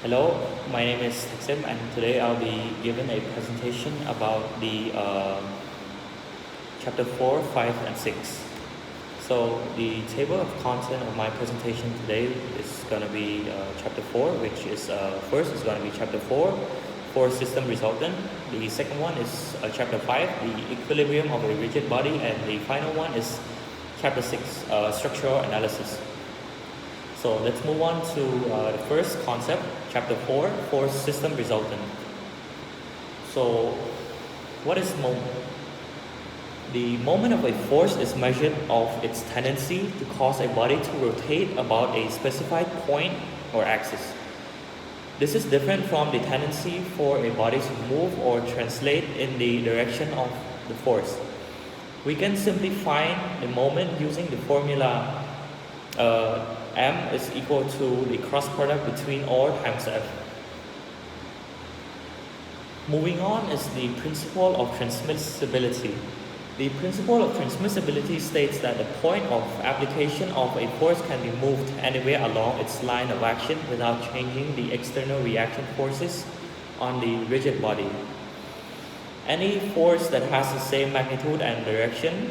Hello, my name is Teksim and today I'll be giving a presentation about the chapter 4, 5 and 6. So the table of content of my presentation today is going to be chapter 4, which is first is going to be chapter 4, force system resultant. The second one is chapter 5, the equilibrium of a rigid body, and the final one is chapter 6, structural analysis. So let's move on to the first concept, chapter 4, force system resultant. So what is moment? The moment of a force is measured of its tendency to cause a body to rotate about a specified point or axis. This is different from the tendency for a body to move or translate in the direction of the force. We can simply find the moment using the formula M is equal to the cross product between R times F. Moving on is the principle of transmissibility. The principle of transmissibility states that the point of application of a force can be moved anywhere along its line of action without changing the external reaction forces on the rigid body. Any force that has the same magnitude and direction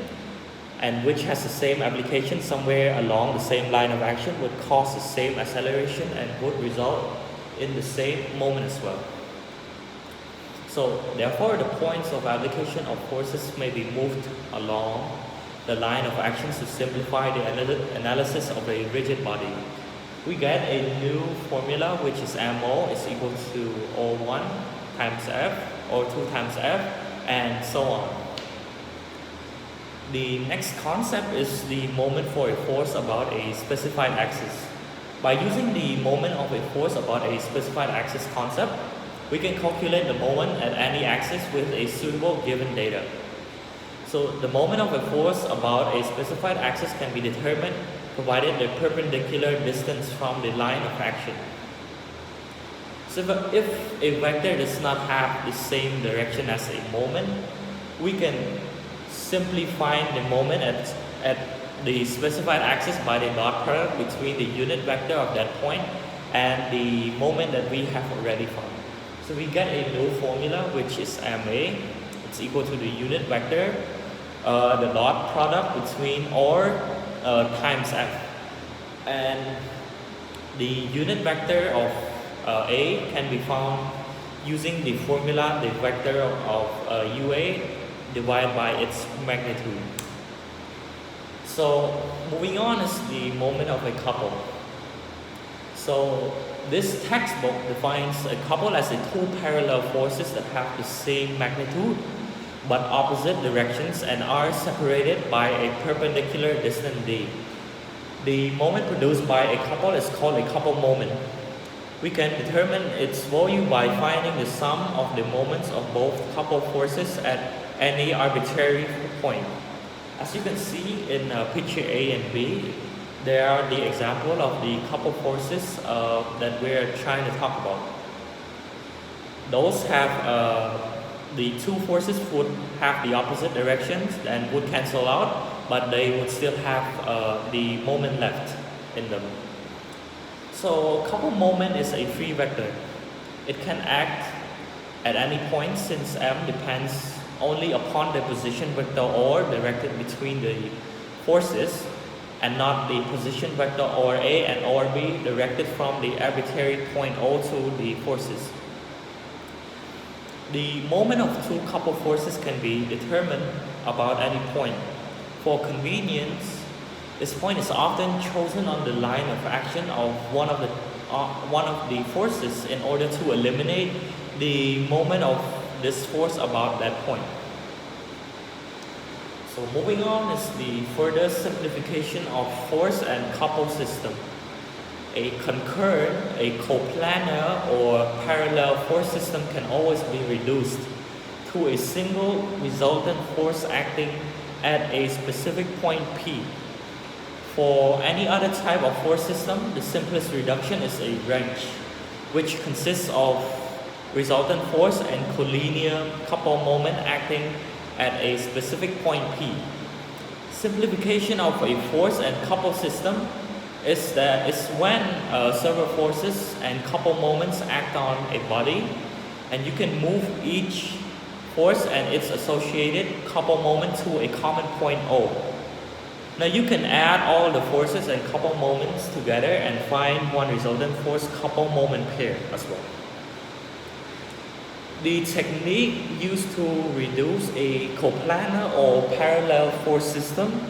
and which has the same application somewhere along the same line of action would cause the same acceleration and would result in the same moment as well. So therefore the points of application of forces may be moved along the line of actions to simplify the analysis of a rigid body. We get a new formula which is MO is equal to O1 times F, O2 times F, and so on. The next concept is the moment for a force about a specified axis. By using the moment of a force about a specified axis concept, we can calculate the moment at any axis with a suitable given data. So the moment of a force about a specified axis can be determined provided the perpendicular distance from the line of action. So if a vector does not have the same direction as a moment, we can simply find the moment at the specified axis by the dot product between the unit vector of that point and the moment that we have already found. So we get a new formula which is MA, it's equal to the unit vector, the dot product between R times F. And the unit vector of A can be found using the formula, the vector of UA divided by its magnitude. So moving on is the moment of a couple. So this textbook defines a couple as the two parallel forces that have the same magnitude but opposite directions and are separated by a perpendicular distance d. The moment produced by a couple is called a couple moment. We can determine its value by finding the sum of the moments of both couple forces at any arbitrary point. As you can see in picture A and B, there are the example of the couple forces that we're trying to talk about. Those have the two forces would have the opposite directions and would cancel out, but they would still have the moment left in them. So couple moment is a free vector. It can act at any point since M depends only upon the position vector or directed between the forces and not the position vector or A and or B directed from the arbitrary point O to the forces. The moment of two couple forces can be determined about any point. For convenience, this point is often chosen on the line of action of one of the forces in order to eliminate the moment of this force about that point. So moving on is the further simplification of force and couple system. A concurrent, a coplanar or parallel force system can always be reduced to a single resultant force acting at a specific point P. For any other type of force system, the simplest reduction is a wrench, which consists of resultant force and collinear couple moment acting at a specific point P. Simplification of a force and couple system It's when several forces and couple moments act on a body, and you can move each force and its associated couple moment to a common point O. Now you can add all the forces and couple moments together and find one resultant force couple moment pair as well. The technique used to reduce a coplanar or parallel force system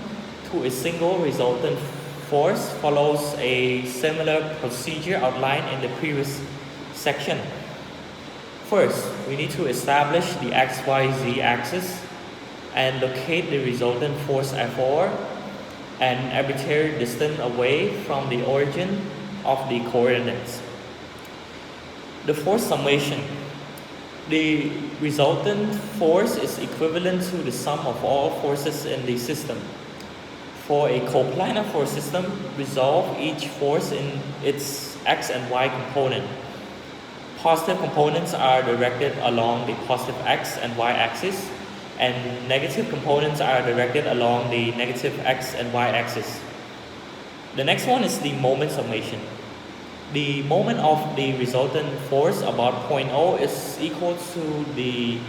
to a single resultant force follows a similar procedure outlined in the previous section. First, we need to establish the XYZ axis and locate the resultant force F4 an arbitrary distance away from the origin of the coordinates. The force summation. The resultant force is equivalent to the sum of all forces in the system. For a coplanar force system, resolve each force in its x and y component. Positive components are directed along the positive x and y axis, and negative components are directed along the negative x and y axis. The next one is the moment summation. The moment of the resultant force about point O is equal to the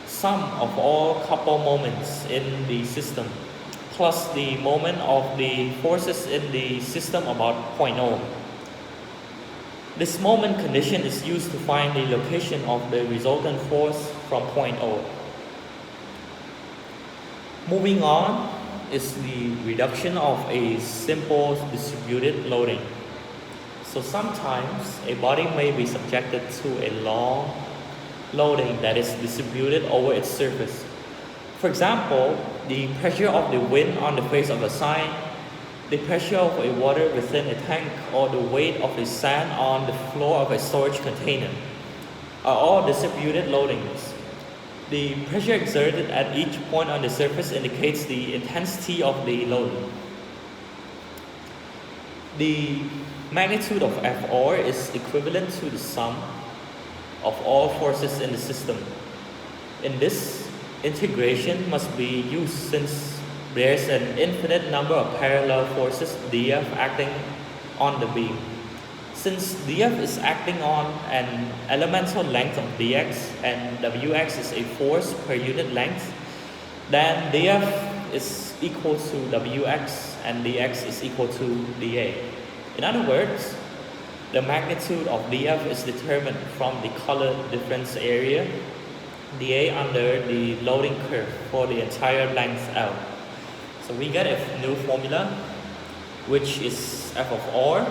sum of all couple moments in the system plus the moment of the forces in the system about point O. This moment condition is used to find the location of the resultant force from point O. Moving on is the reduction of a simple distributed loading. So sometimes a body may be subjected to a long loading that is distributed over its surface. For example, the pressure of the wind on the face of a sign, the pressure of a water within a tank, or the weight of the sand on the floor of a storage container are all distributed loadings. The pressure exerted at each point on the surface indicates the intensity of the loading. The magnitude of F(R) is equivalent to the sum of all forces in the system. In this, integration must be used since there's an infinite number of parallel forces dF acting on the beam. Since dF is acting on an elemental length of dx and wx is a force per unit length, then dF is equal to wx and dx is equal to dA. In other words, the magnitude of dF is determined from the color difference area dA under the loading curve for the entire length L. So we get a new formula, which is f of R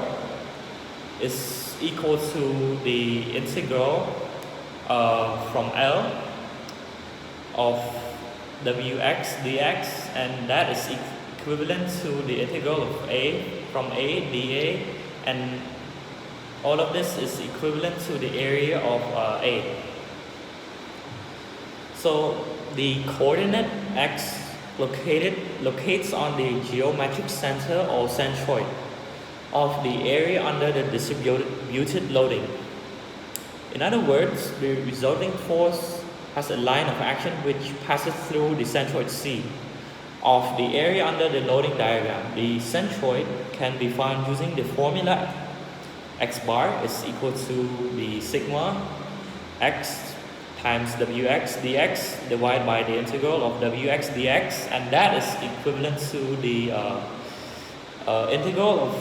is equal to the integral from L of wx dx, and that is equivalent to the integral of a from a dA, and all of this is equivalent to the area of A. So the coordinate x locates on the geometric center or centroid of the area under the distributed loading. In other words, the resulting force has a line of action which passes through the centroid C of the area under the loading diagram. The centroid can be found using the formula x bar is equal to the sigma x times wx dx divided by the integral of wx dx, and that is equivalent to the integral of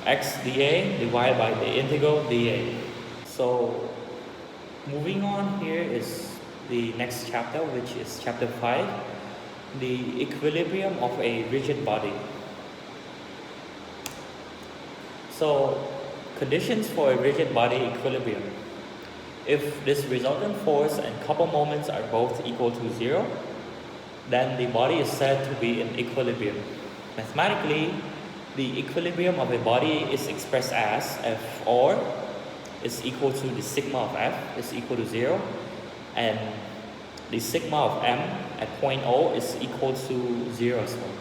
x dA divided by the integral dA. So moving on, here is the next chapter, which is chapter 5, the equilibrium of a rigid body. So conditions for a rigid body equilibrium. If this resultant force and couple moments are both equal to 0, then the body is said to be in equilibrium. Mathematically, the equilibrium of a body is expressed as F(R) is equal to the sigma of F is equal to 0, and the sigma of M at point O is equal to 0 as well.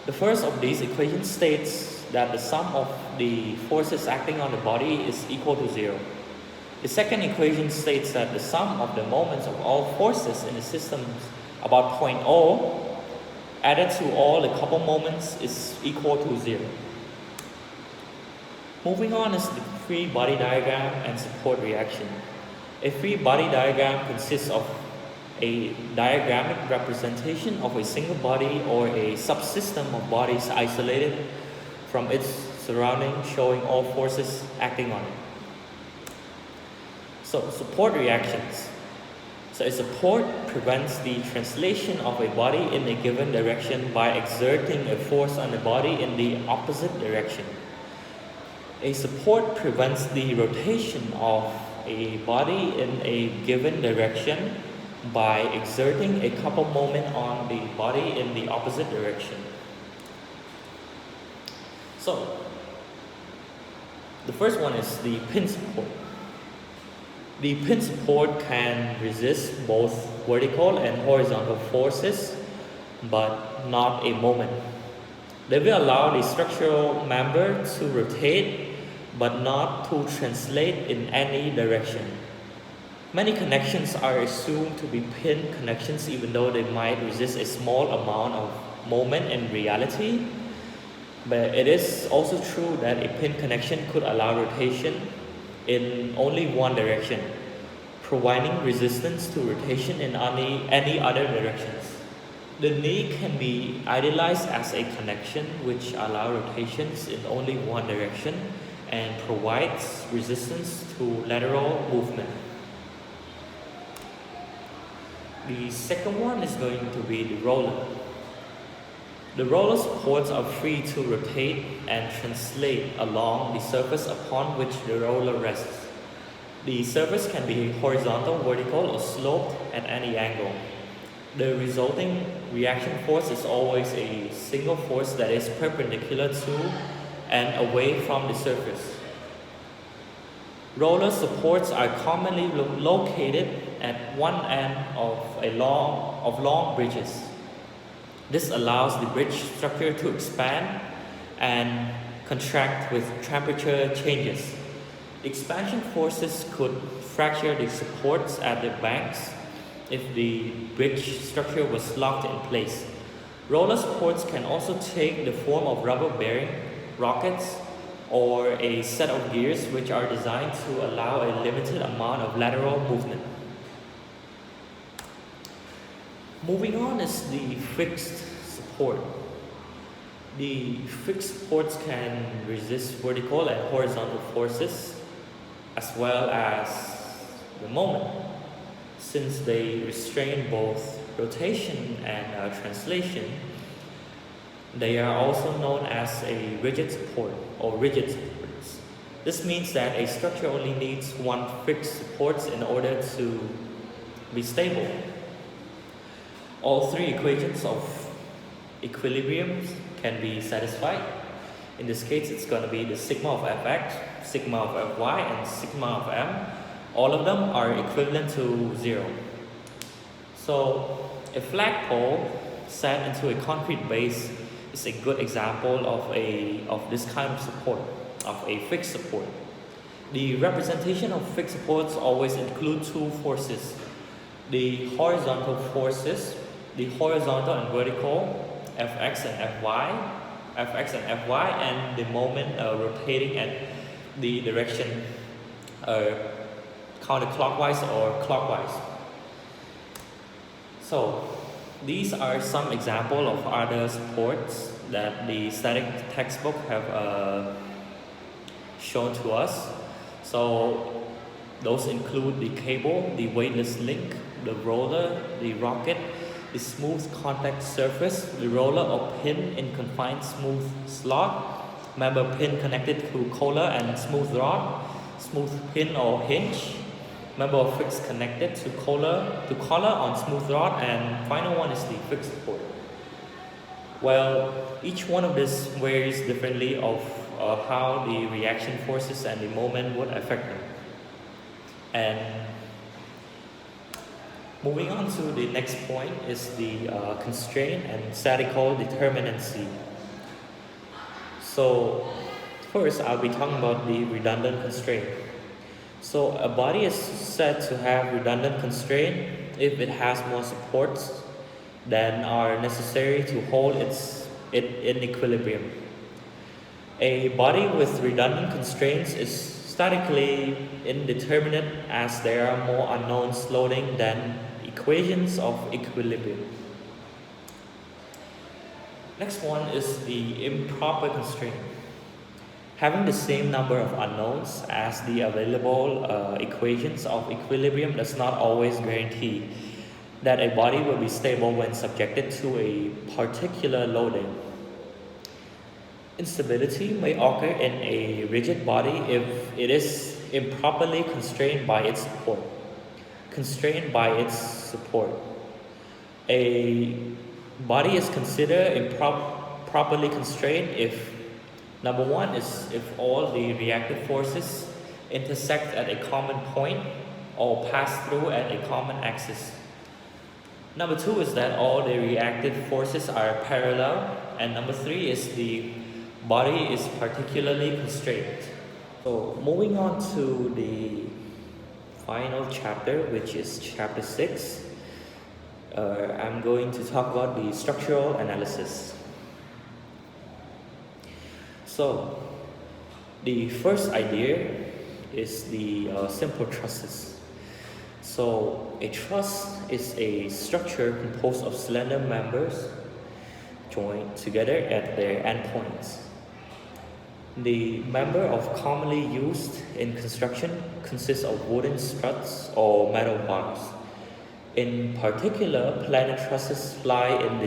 The first of these equations states that the sum of the forces acting on the body is equal to 0. The second equation states that the sum of the moments of all forces in the system about point O added to all the couple moments is equal to 0. Moving on is the free body diagram and support reaction. A free body diagram consists of a diagrammatic representation of a single body or a subsystem of bodies isolated from its surrounding, showing all forces acting on it. So, support reactions. So, a support prevents the translation of a body in a given direction by exerting a force on the body in the opposite direction. A support prevents the rotation of a body in a given direction by exerting a couple moment on the body in the opposite direction. So, the first one is the pin support. The pin support can resist both vertical and horizontal forces, but not a moment. They will allow the structural member to rotate, but not to translate in any direction. Many connections are assumed to be pin connections even though they might resist a small amount of moment in reality. But it is also true that a pin connection could allow rotation in only one direction, providing resistance to rotation in any other directions. The knee can be idealized as a connection which allows rotations in only one direction and provides resistance to lateral movement. The second one is going to be the roller. The roller supports are free to rotate and translate along the surface upon which the roller rests. The surface can be horizontal, vertical, or sloped at any angle. The resulting reaction force is always a single force that is perpendicular to and away from the surface. Roller supports are commonly located at one end of long bridges. This allows the bridge structure to expand and contract with temperature changes. Expansion forces could fracture the supports at the banks if the bridge structure was locked in place. Roller supports can also take the form of rubber bearing, rockets, or a set of gears which are designed to allow a limited amount of lateral movement. Moving on is the fixed support. The fixed supports can resist vertical and horizontal forces as well as the moment, since they restrain both rotation and translation. They are also known as a rigid support or rigid supports. This means that a structure only needs one fixed support in order to be stable. All three equations of equilibrium can be satisfied. In this case, it's going to be the sigma of fx, sigma of fy, and sigma of m. All of them are equivalent to 0. So, a flagpole set into a concrete base is a good example of this kind of support, of a fixed support. The representation of fixed supports always include two forces: the horizontal forces, the horizontal and vertical, fx and fy, and the moment rotating at the direction counterclockwise or clockwise. So, these are some examples of other supports that the static textbook have shown to us. So those include the cable, the weightless link, the roller, the rocket, the smooth contact surface, the roller or pin in confined smooth slot, member pin connected to collar and smooth rod, smooth pin or hinge, member of fixed connected to collar on smooth rod, and final one is the fixed support. Well, each one of this varies differently of how the reaction forces and the moment would affect them. And moving on to the next point is the constraint and statical determinacy. So first I'll be talking about the redundant constraint. So a body is said to have redundant constraint if it has more supports than are necessary to hold it in equilibrium. A body with redundant constraints is statically indeterminate as there are more unknowns loading than equations of equilibrium. Next one is the improper constraint. Having the same number of unknowns as the available equations of equilibrium does not always guarantee that a body will be stable when subjected to a particular loading. Instability may occur in a rigid body if it is improperly constrained by its support. A body is considered improperly constrained if number one is if all the reactive forces intersect at a common point or pass through at a common axis. Number two is that all the reactive forces are parallel, and number three is the body is particularly constrained. So moving on to the final chapter, which is chapter 6, I'm going to talk about the structural analysis. So the first idea is the simple trusses. So a truss is a structure composed of slender members joined together at their endpoints. The member of commonly used in construction consists of wooden struts or metal bars. In particular, planar trusses lie in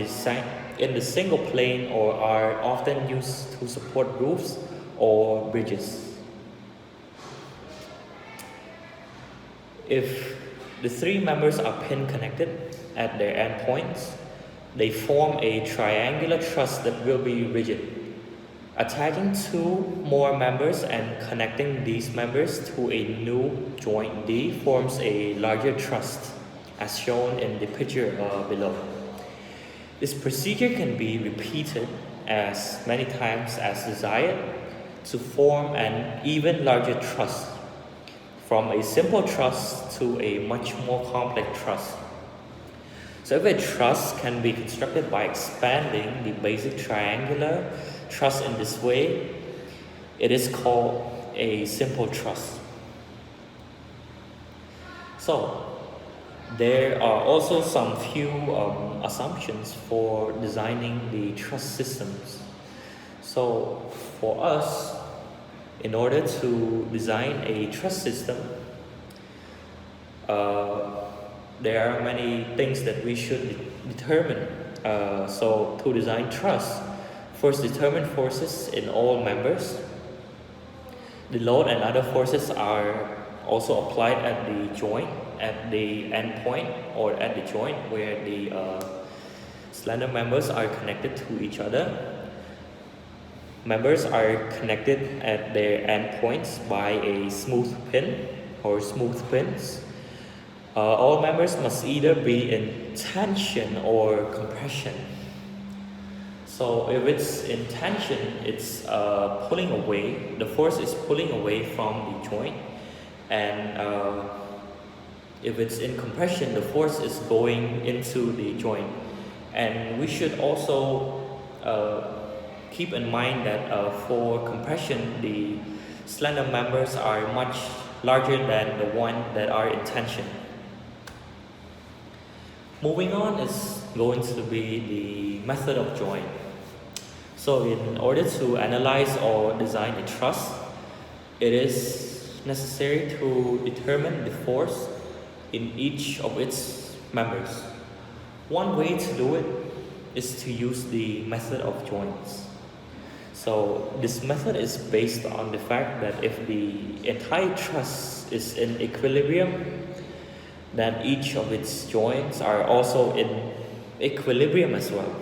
the single plane or are often used to support roofs or bridges. If the three members are pin connected at their endpoints, they form a triangular truss that will be rigid. Attaching two more members and connecting these members to a new joint D forms a larger truss, as shown in the picture below. This procedure can be repeated as many times as desired to form an even larger truss, from a simple truss to a much more complex truss. So if a truss can be constructed by expanding the basic triangular truss in this way, it is called a simple truss. So there are also some few assumptions for designing the truss systems. So for us, in order to design a truss system, there are many things that we should determine. So to design truss, first determine forces in all members. The load and other forces are also applied at the joint, at the end point, or at the joint where the slender members are connected to each other. Members are connected at their endpoints by a smooth pin or smooth pins. All members must either be in tension or compression. So if it's in tension, it's pulling away, the force is pulling away from the joint, and if it's in compression, the force is going into the joint. And we should also keep in mind that for compression, the slender members are much larger than the one that are in tension. Moving on is going to be the method of joint. So in order to analyze or design a truss, it is necessary to determine the force in each of its members. One way to do it is to use the method of joints. So this method is based on the fact that if the entire truss is in equilibrium, then each of its joints are also in equilibrium as well.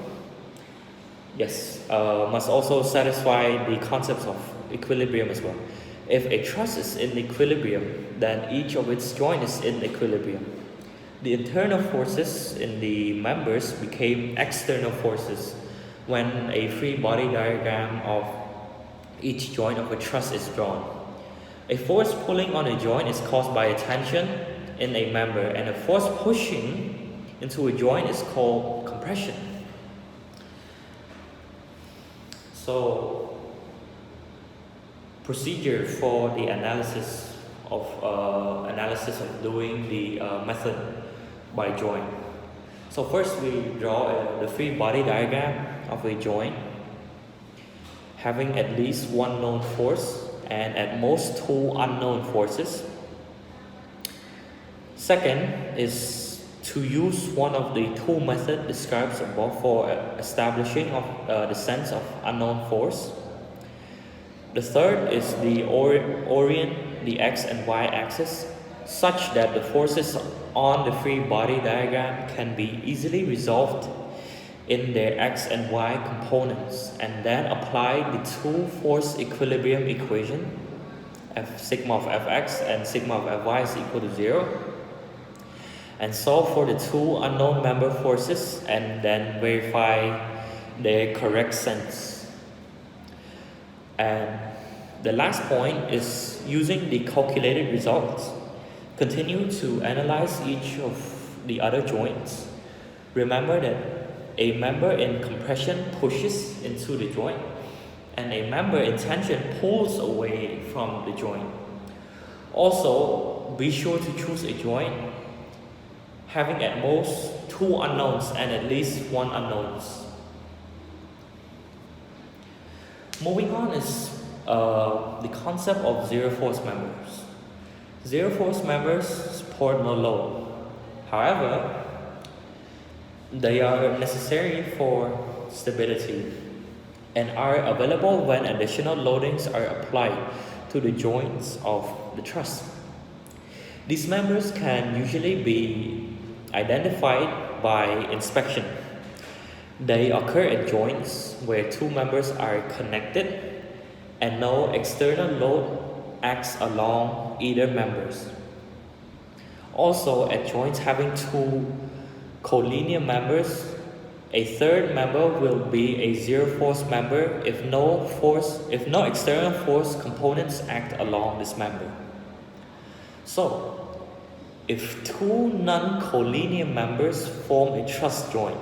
Yes, must also satisfy the concepts of equilibrium as well. If a truss is in equilibrium, then each of its joints is in equilibrium. The internal forces in the members became external forces when a free body diagram of each joint of a truss is drawn. A force pulling on a joint is caused by a tension in a member, and a force pushing into a joint is called compression. So procedure for the analysis of doing the method by joint. So first we draw the free body diagram of a joint having at least one known force and at most two unknown forces. Second is to use one of the two methods described above for establishing of the sense of unknown force. The third is the orient the x and y axis such that the forces on the free body diagram can be easily resolved in their x and y components, and then apply the two force equilibrium equation f sigma of fx and sigma of fy is equal to 0, and solve for the two unknown member forces and then verify their correct sense. And the last point is using the calculated results. Continue to analyze each of the other joints. Remember that a member in compression pushes into the joint and a member in tension pulls away from the joint. Also, be sure to choose a joint having at most two unknowns and at least one unknowns. Moving on is the concept of zero force members. Zero force members support no load. However, they are necessary for stability and are available when additional loadings are applied to the joints of the truss. These members can usually be identified by inspection. They occur at joints where two members are connected and no external load acts along either members. Also, at joints having two collinear members, a third member will be a zero force member if no external force components act along this member. So, if two non-collinear members form a truss joint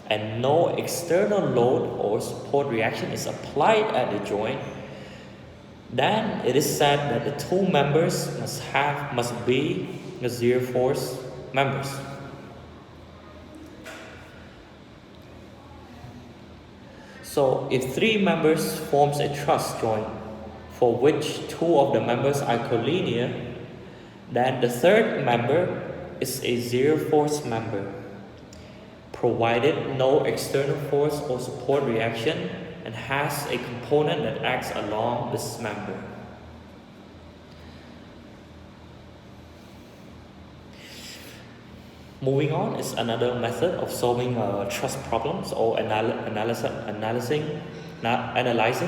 and no external load or support reaction is applied at the joint, then it is said that the two members must be the zero force members. So if three members forms a truss joint for which two of the members are collinear, then the third member is a zero force member, provided no external force or support reaction and has a component that acts along this member. Moving on is another method of solving truss problems or analyzing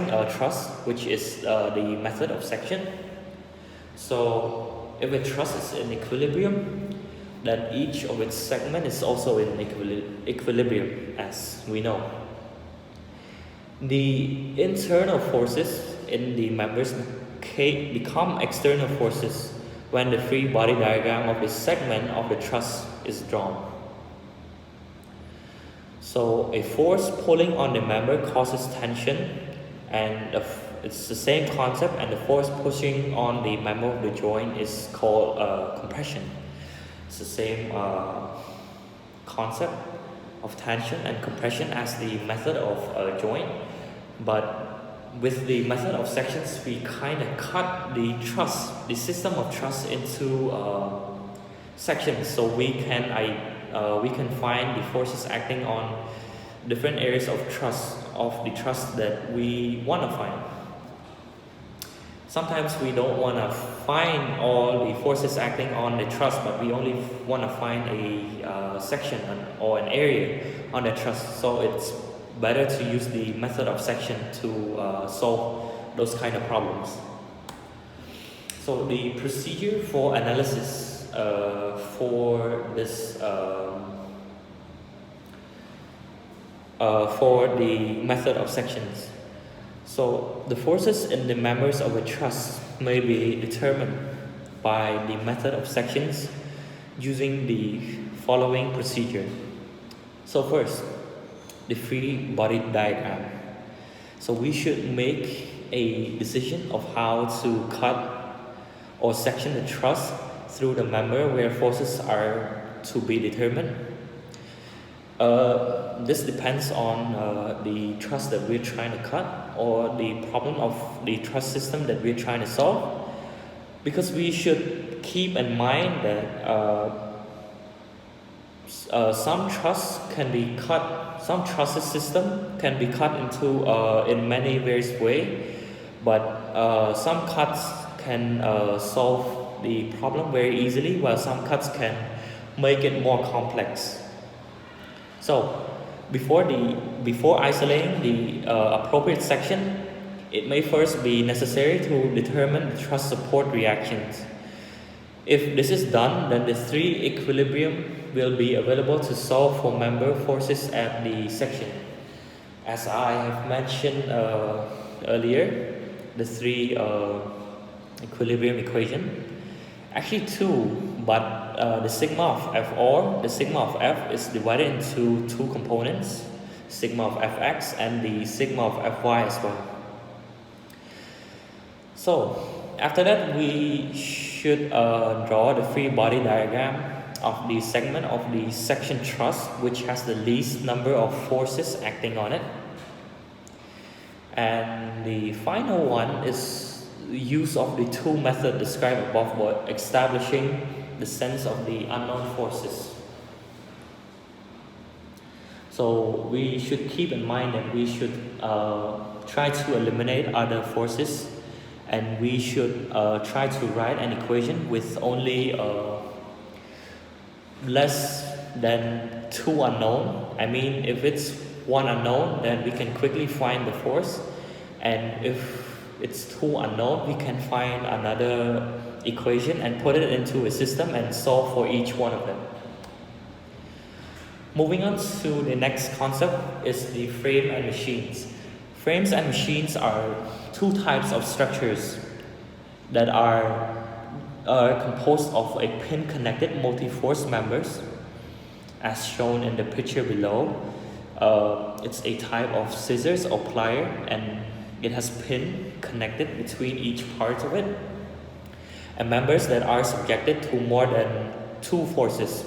a truss, which is the method of section. So if a truss is in equilibrium, then each of its segment is also in equilibrium, as we know. The internal forces in the members become external forces when the free body diagram of the segment of the truss is drawn. So a force pulling on the member causes tension, and it's the same concept, and the force pushing on the member of the joint is called compression. It's the same concept of tension and compression as the method of joint, but with the method of sections we kind of cut the system of truss into sections, so we can find the forces acting on different areas of the truss that we want to find. Sometimes we don't want to find all the forces acting on the truss, but we only want to find a section or an area on the truss. So it's better to use the method of section to solve those kind of problems. So the procedure for analysis for this for the method of sections. So the forces in the members of a truss may be determined by the method of sections using the following procedure. So first, the free body diagram. So we should make a decision of how to cut or section the truss through the member where forces are to be determined. This depends on the truss that we're trying to cut or the problem of the truss system that we're trying to solve, because we should keep in mind that some truss can be cut, some trusses system can be cut into in many various ways, but some cuts can solve the problem very easily, while some cuts can make it more complex. So before isolating the appropriate section, it may first be necessary to determine the truss support reactions. If this is done, then the three equilibrium will be available to solve for member forces at the section. As I have mentioned earlier, the three equilibrium equation, actually two, but the sigma of F, or the sigma of F, is divided into two components, sigma of Fx and the sigma of Fy as well. So after that, we should draw the free body diagram of the segment of the section truss which has the least number of forces acting on it. And the final one is the use of the two methods described above, for establishing the sense of the unknown forces. So we should keep in mind that we should try to eliminate other forces, and we should try to write an equation with only less than two unknown. I mean, if it's one unknown, then we can quickly find the force, and if it's two unknown, we can find another equation and put it into a system and solve for each one of them. Moving on to the next concept is the frame and machines. Frames and machines are two types of structures that are composed of a pin-connected multi-force members, as shown in the picture below. It's a type of scissors or plier, and it has pin connected between each part of it, and members that are subjected to more than two forces.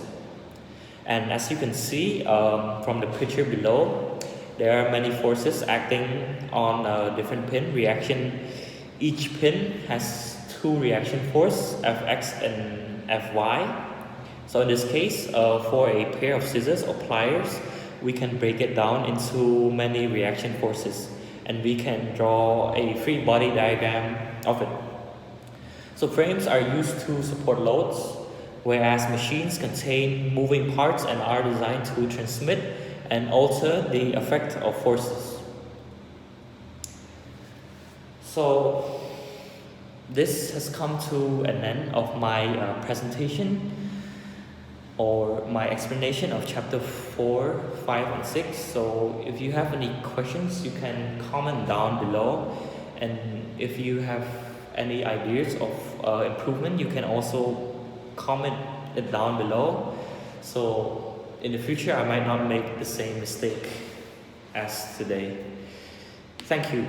And as you can see from the picture below, there are many forces acting on different pin reaction. Each pin has two reaction force, Fx and Fy. So in this case, for a pair of scissors or pliers, we can break it down into many reaction forces, and we can draw a free body diagram of it. So frames are used to support loads, whereas machines contain moving parts and are designed to transmit and alter the effect of forces. So this has come to an end of my presentation, or my explanation of chapter 4, 5, and 6. So if you have any questions, you can comment down below, and if you have any ideas of improvement, you can also comment it down below. So in the future, I might not make the same mistake as today. Thank you.